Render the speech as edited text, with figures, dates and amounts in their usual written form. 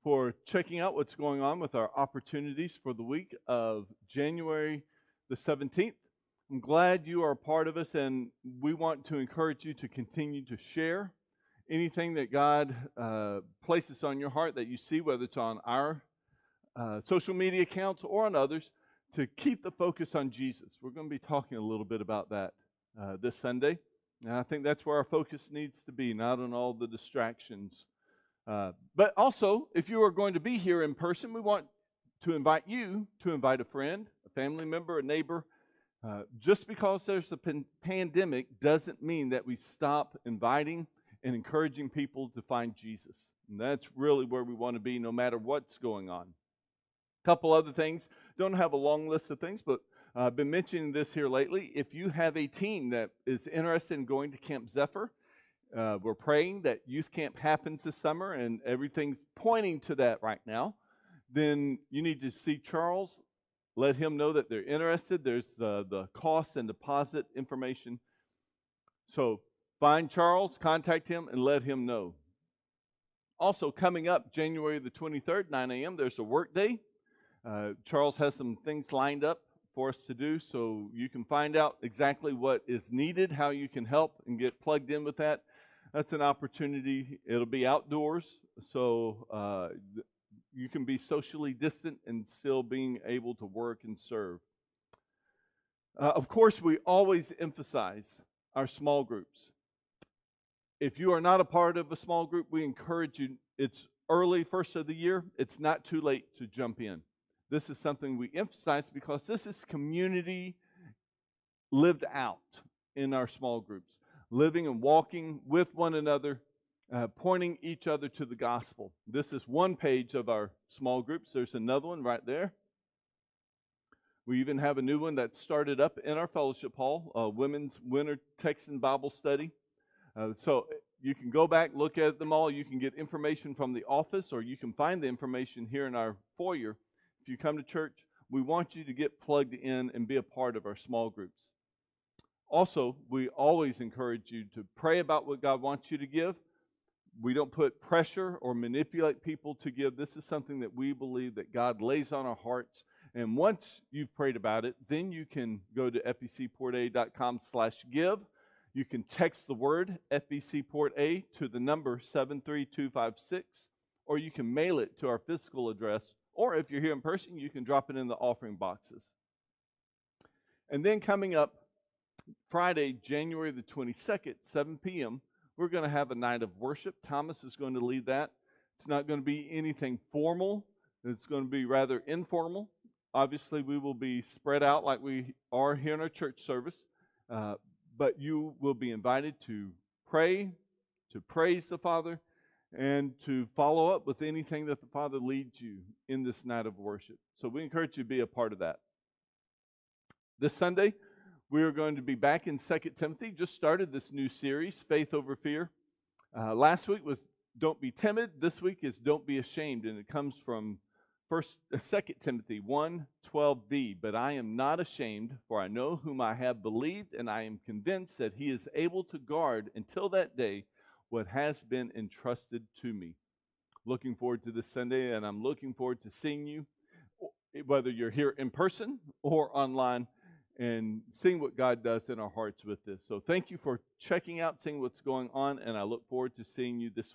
for checking out what's going on with our opportunities for the week of January the 17th. I'm glad you are a part of us, and we want to encourage you to continue to share anything that God places on your heart that you see, whether it's on our social media accounts or on others, to keep the focus on Jesus. We're going to be talking a little bit about that this Sunday, and I think that's where our focus needs to be, not on all the distractions. But also, if you are going to be here in person, we want to invite you to invite a friend, a family member, a neighbor. Just because there's a pandemic doesn't mean that we stop inviting and encouraging people to find Jesus. And that's really where we want to be no matter what's going on. A couple other things. Don't have a long list of things, but I've been mentioning this here lately. If you have a teen that is interested in going to Camp Zephyr, we're praying that youth camp happens this summer, and everything's pointing to that right now. Then you need to see Charles. Let him know that they're interested. There's the cost and deposit information. So find Charles, contact him, and let him know. Also, coming up January the 23rd, 9 a.m., there's a work day. Charles has some things lined up for us to do, so you can find out exactly what is needed, how you can help and get plugged in with that. That's an opportunity. It'll be outdoors, so you can be socially distant and still being able to work and serve. Of course, we always emphasize our small groups. If you are not a part of a small group, we encourage you. It's early, first of the year. It's not too late to jump in. This is something we emphasize because this is community lived out in our small groups, living and walking with one another, pointing each other to the gospel. This is one page of our small groups. There's another one right there. We even have a new one that started up in our fellowship hall, Women's Winter Text and Bible Study. So you can go back, look at them all. You can get information from the office, or you can find the information here in our foyer. If you come to church, we want you to get plugged in and be a part of our small groups. Also, we always encourage you to pray about what God wants you to give. We don't put pressure or manipulate people to give. This is something that we believe that God lays on our hearts. And once you've prayed about it, then you can go to fbcporta.com/give. You can text the word FBCPortA to the number 73256, or you can mail it to our physical address, or if you're here in person, you can drop it in the offering boxes. And then coming up Friday, January the 22nd, 7 p.m., we're going to have a night of worship. Thomas is going to lead that. It's not going to be anything formal. It's going to be rather informal. Obviously, we will be spread out like we are here in our church service, but you will be invited to pray, to praise the Father, and to follow up with anything that the Father leads you in this night of worship. So we encourage you to be a part of that. This Sunday, we are going to be back in 2 Timothy. Just started this new series, Faith Over Fear. Last week was Don't Be Timid. This week is Don't Be Ashamed, and it comes from 2 Timothy 1:12b. But I am not ashamed, for I know whom I have believed, and I am convinced that he is able to guard until that day what has been entrusted to me. Looking forward to this Sunday, and I'm looking forward to seeing you, whether you're here in person or online, and seeing what God does in our hearts with this. So thank you for checking out, seeing what's going on, and I look forward to seeing you this week.